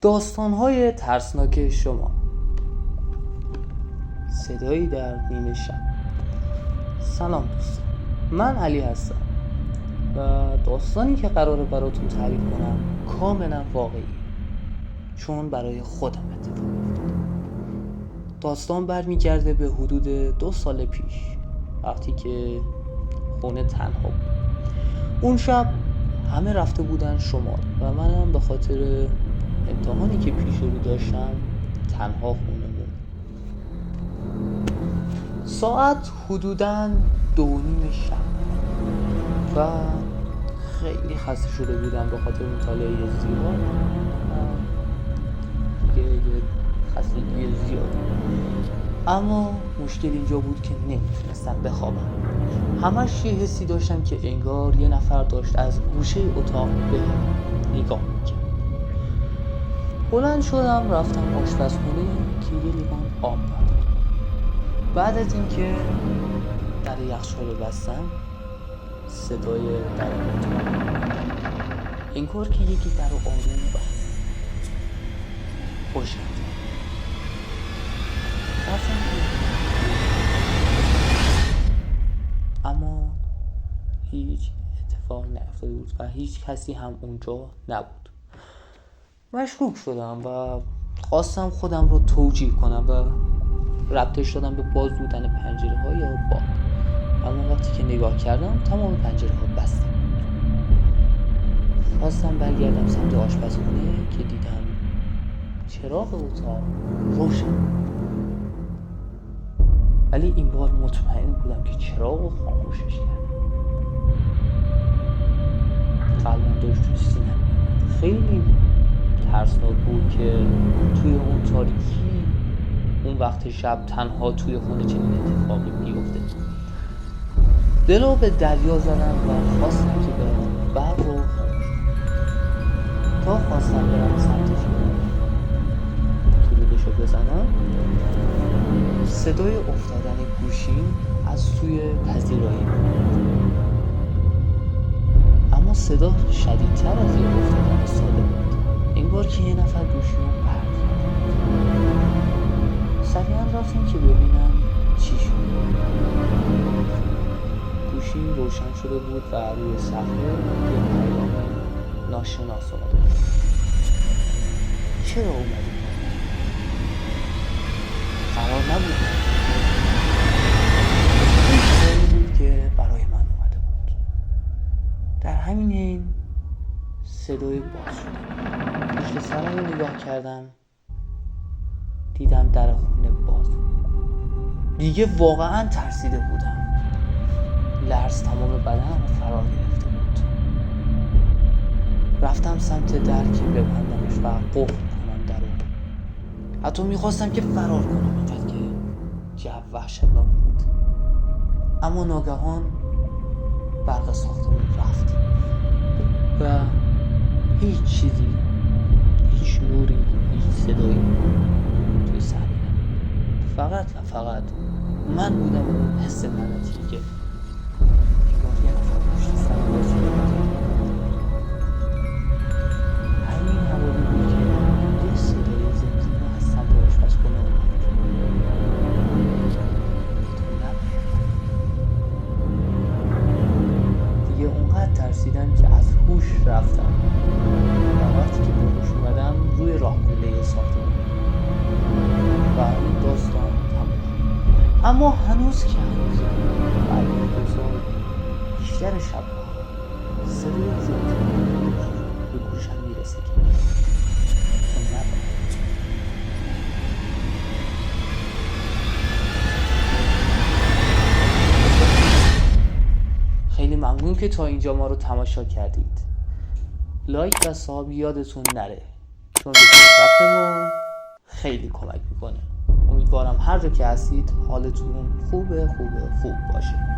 داستان‌های ترسناک شما. صدایی در نیمه شب. سلام دوستان، من علی هستم و داستانی که قراره براتون تعریف کنم کاملا واقعی، چون برای خودم اتفاق افتاده. داستان برمیگرده به حدود 2 سال پیش، وقتی که خونه تنها بود. اون شب همه رفته بودن شمال و منم به خاطر امتحانی که پیش رو داشتم تنها خونه موندم. ساعت حدوداً 2:30 شب و خیلی خسته شده بودم به خاطر مطالعه زیاد و یه خستگی زیاد. اما مشکل اینجا بود که نمیتونستم بخوابم. همش یه حسی داشتم که انگار یه نفر داشت از گوشه اتاق به نگاه میکرد. بلند شدم رفتم آشپزخونه که یه لیوان آب بردارم. بعد از اینکه در یخچال رو بستم، صدای در اتاق انگار که یکی در آروم بست. خوشم رفتم اما هیچ اتفاق نیفتاده بود و هیچ کسی هم اونجا نبود. مشکوک شدم و خواستم خودم رو توجیه کنم و ربطش دادم به باز بودن پنجره ها یا باد. اما وقتی که نگاه کردم تمام پنجره ها بسته بود. خواستم برگردم سمت آشپزخونه که دیدم چراغ اتاق روشن، ولی این بار مطمئن بودم که چراغ رو خاموشش کردم. قلبم داشت توی سینم خیلی ترسناک بود که توی اون تاریکی اون وقت شب تنها توی خونه چنین اتفاقی بیفته. دلو به دریا زدم و خواستم که برم برق رو خاموش کنم. تا خواستم برم سمت کلیدشو بزنم، صدای افتادن گوشیم از سوی پذیرایی بود. اما صدا شدیدتر از یه افتادن ساده بود. انگار که یه نفر گوشیمو پرت کرد. سریعا رفتم که ببینم چی شد. گوشیم روشن شده بود و روی صفحه یه پیام ناشناس اومده بود. چرا اومدی؟ قرار نبود. این چیزی بود که برای من اومده بود. در همین حین صدای باز شد. پشت سرم رو نگاه کردم، دیدم در خونه باز. دیگه واقعا ترسیده بودم. لرز تمام بدنم فرا گرفته بود. رفتم سمت در که ببندمش و قفل کنم درو. حتی میخواستم که فرار کنم، اینقدر که جو وحشتناک بود. اما ناگهان برق ساختمون رفت و هیچ چیزی، هیچ نوری، هیچ صدایی توی صحنه نبود. فقط و فقط من بودم و اون حس لعنتی که انگار یه نفر پشت سرم باز شده. همین حوالی بود که یه صدای زمزمه از سمت آشپزخونه اومد. دیگه اونقدر ترسیدم که از هوش رفتم و وقتی که به هوش اومدم روی راهپله ساختمون و این داستان تموم. اما هنوز بعد 2 سال بیشتر شب‌ها صدای زمزمه به گوشم میرسه که تو نباید. خیلی ممنون که تا اینجا ما رو تماشا کردید. لایک و ساب یادتون نره، چون به پیشرفت ما خیلی کمک میکنه. امیدوارم هر جا که هستید حالتون خوب باشه.